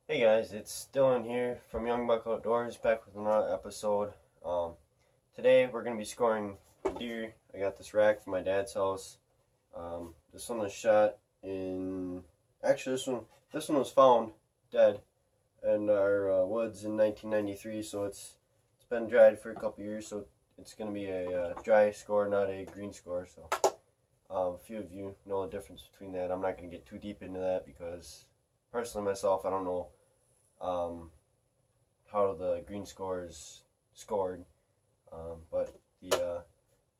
Hey guys, it's Dylan here from Young Buck Outdoors, back with another episode. Today we're going to be scoring deer. I got this rack from my dad's house. This one was shot in. Actually, this one was found dead in our woods in 1993. So it's been dried for a couple years. So it's going to be a dry score, not a green score. So a few of you know the difference between that. I'm not going to get too deep into that because personally myself, I don't know um, how the green score is scored. But the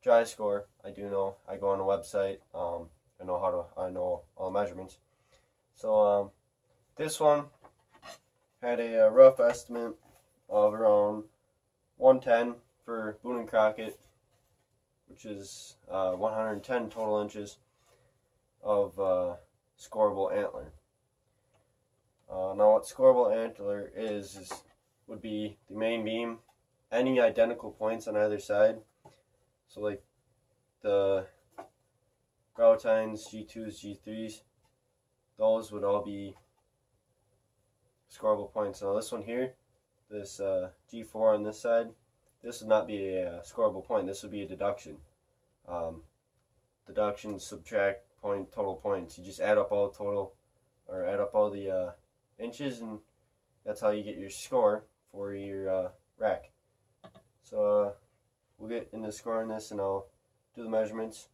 dry score, I do know. I go on the website. I know all the measurements. So this one had a rough estimate of around 110 for Boone and Crockett, which is 110 total inches of scoreable antler. Now, what scoreable antler would be the main beam, any identical points on either side. So, like the Groutines, G2s, G3s, those would all be scoreable points. Now, this one here, this G4 on this side, this would not be a scoreable point. This would be a deduction. Deduction, subtract point, total points. You just add up all the inches, and that's how you get your score for your rack. So we'll get into scoring this, and I'll do the measurements.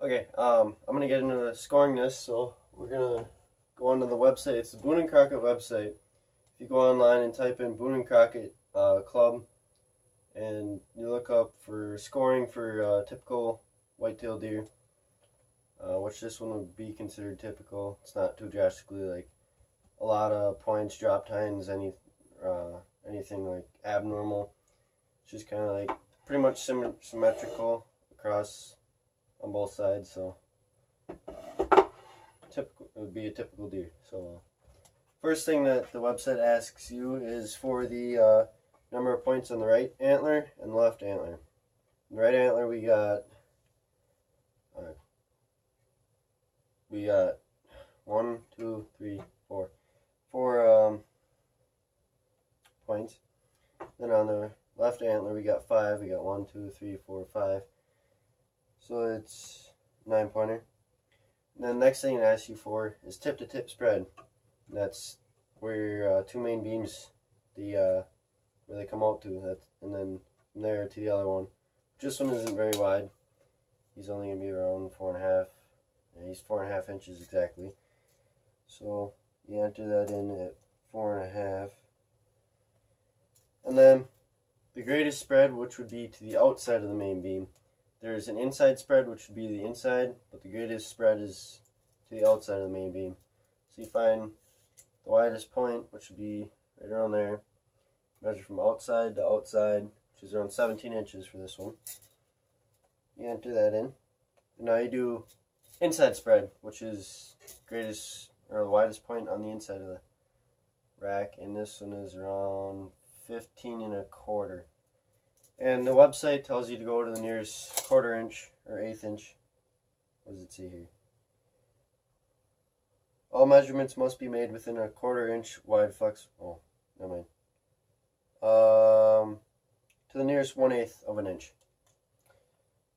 Okay, I'm gonna get into scoring this, so we're gonna go onto the website. It's the Boone and Crockett website. If you go online and type in Boone and Crockett Club, and you look up for scoring for typical whitetail deer, which this one would be considered typical. It's not too drastically like a lot of points, drop tines, anything like abnormal. It's just kind of like pretty much symmetrical across on both sides. So typical, it would be a typical deer. So first thing that the website asks you is for the number of points on the right antler and the left antler. On the right antler we got 1, 2, 3, 4 points. Then on the left antler we got 5. We got 1, 2, 3, 4, 5. So it's 9-pointer. And then the next thing it asks you for is tip to tip spread. And that's where your two main beams, where they come out to, and then from there to the other one. This one isn't very wide. He's only gonna be around 4.5. And he's 4.5 inches exactly. So you enter that in at 4.5. And then the greatest spread, which would be to the outside of the main beam. There's an inside spread, which would be the inside, but the greatest spread is to the outside of the main beam. So you find the widest point, which would be right around there. Measure from outside to outside, which is around 17 inches for this one. You enter that in. And now you do inside spread, which is greatest or the widest point on the inside of the rack, and this one is around 15.25. And the website tells you to go to the nearest 1/4 inch or 1/8 inch. What does it say here? All measurements must be made within a 1/4 inch wide flex. Oh, never mind. To the nearest 1/8 of an inch.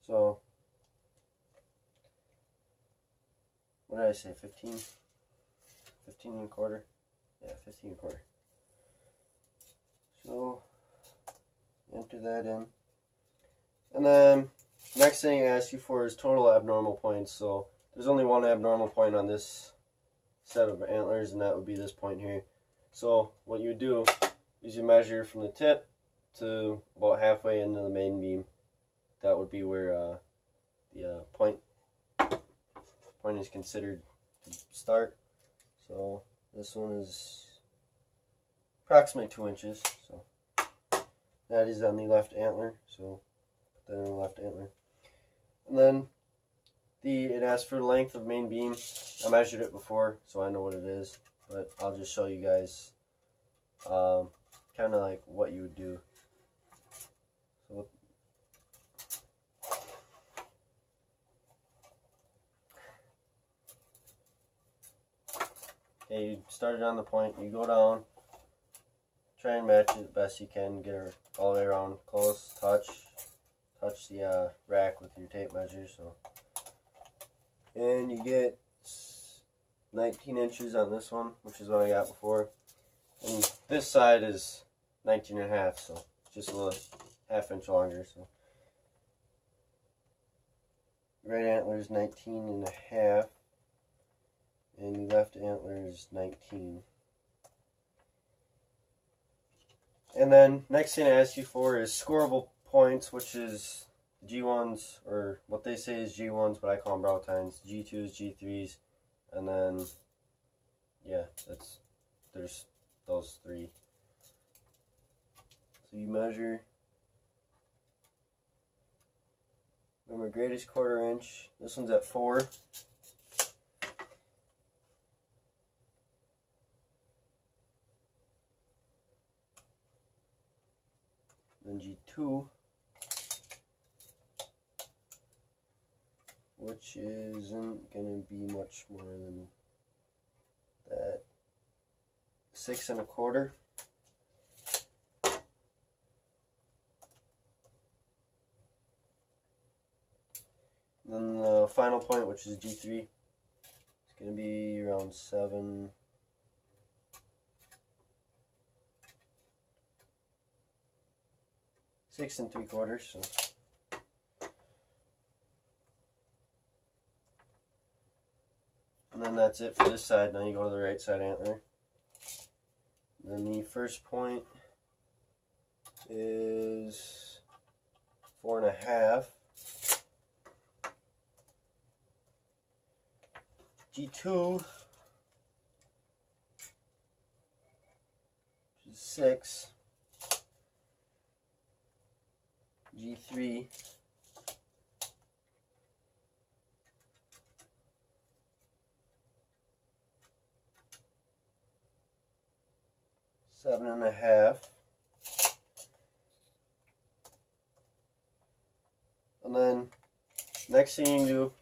So what did I say? 15? 15.25? Yeah, 15.25. So enter that in. And then next thing it asks you for is total abnormal points. So there's only one abnormal point on this set of antlers, and that would be this point here. So what you would do is you measure from the tip to about halfway into the main beam. That would be where the point is considered to start. So this one is approximately 2 inches. So that is on the left antler. So put that on the left antler. And then it asks for the length of main beam. I measured it before, so I know what it is. But I'll just show you guys kind of like what you would do. So you started on the point, you go down, try and match it the best you can, get her all the way around, close, touch the rack with your tape measure. So, and you get 19 inches on this one, which is what I got before, and this side is 19 and a half, so just a little half-inch longer. So right antler is 19 and a half, and the left antler is 19. And then next thing I ask you for is scoreable points, which is G1s, or what they say is G1s, but I call them brow tines, G2s, G3s, and then, yeah, there's those three. So you measure, remember, greatest 1/4 inch, this one's at 4. Then G2, which isn't going to be much more than that, 6 1/4. Then the final point, which is G3, it's going to be around 7. 6 3/4. So. And then that's it for this side. Now you go to the right side antler. Then the first point is 4 1/2. G2 is 6. G3 7 1/2. And then next thing you do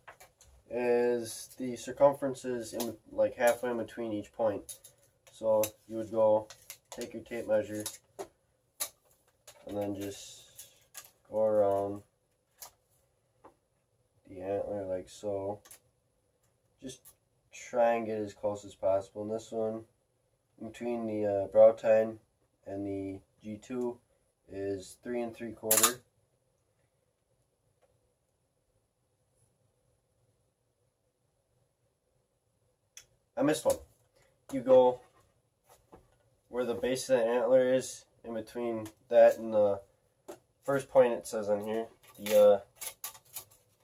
is the circumferences in like halfway in between each point. So you would go take your tape measure and then just go around the antler like so. Just try and get as close as possible. And this one, between the brow tine and the G2, is 3 3/4. I missed one. You go where the base of the antler is, in between that and the first point it says on here, the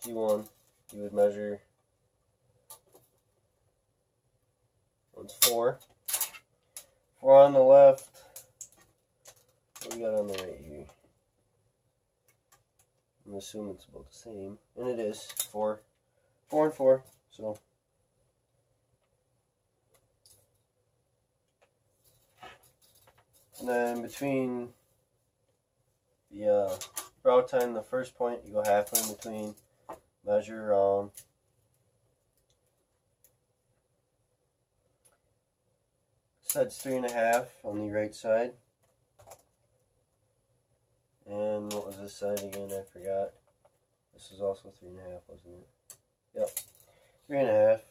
G1, you would measure, one's 4. 4 on the left. What do we got on the right here? I'm assuming it's about the same, and it is 4. 4 and 4. So. And then between the brow tine and the first point, you go halfway in between, measure around. Side's 3 1/2 on the right side. And what was this side again? I forgot. This was also 3 1/2, wasn't it? Yep, 3 1/2.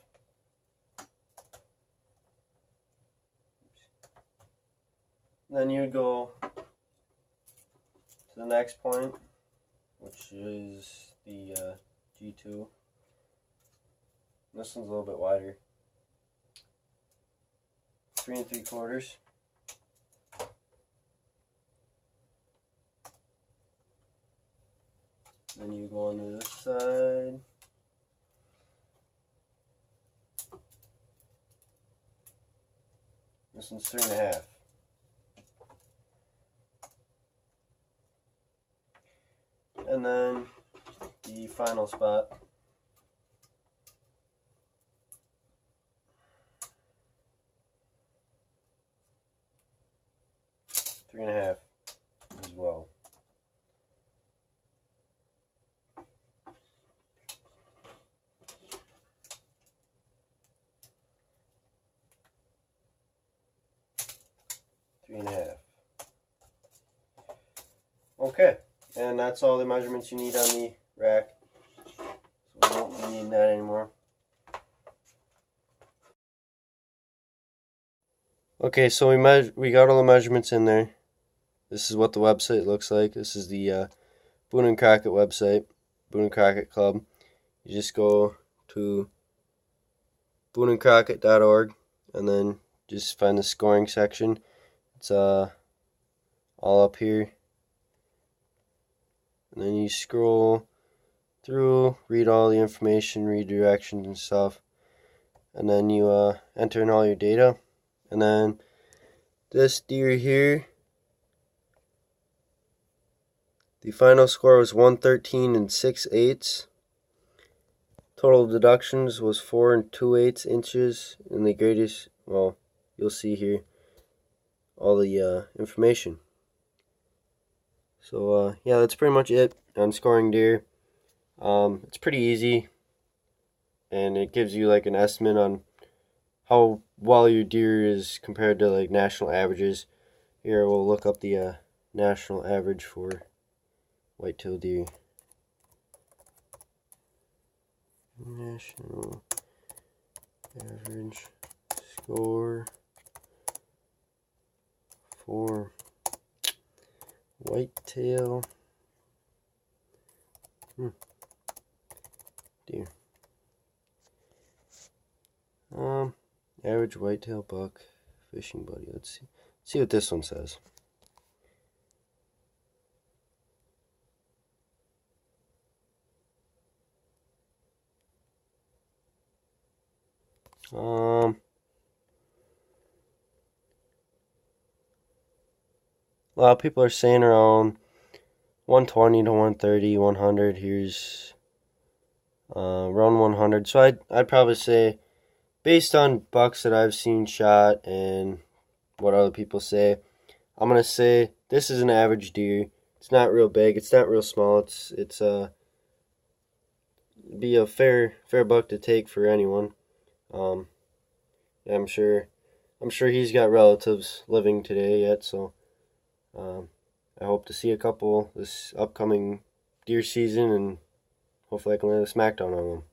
Then you would go to the next point, which is the G2. This one's a little bit wider. 3 3/4. Then you go on to this side. This one's 3 1/2. And then the final spot. Three and a half as well. Okay, and that's all the measurements you need on the rack. So we won't be needing that anymore. Okay, so we got all the measurements in there. This is what the website looks like. This is the Boone and Crockett website, Boone and Crockett Club. You just go to booneandcrockett.org and then just find the scoring section. It's all up here. And then you scroll through, read all the information, read directions and stuff. And then you enter in all your data. And then this deer here, the final score was 113 6/8. Total deductions was 4 2/8 inches. And the greatest, well, you'll see here all the information. So yeah, that's pretty much it on scoring deer. It's pretty easy, and it gives you like an estimate on how well your deer is compared to like national averages. Here we'll look up the national average for white-tailed deer. National average score for whitetail deer. Average whitetail buck fishing buddy. Let's see what this one says. A lot of people are saying around 120 to 130, 100. Here's around 100. So I'd probably say, based on bucks that I've seen shot and what other people say, I'm gonna say this is an average deer. It's not real big. It's not real small. It's be a fair buck to take for anyone. I'm sure he's got relatives living today yet, so I hope to see a couple this upcoming deer season, and hopefully I can land a smackdown on them.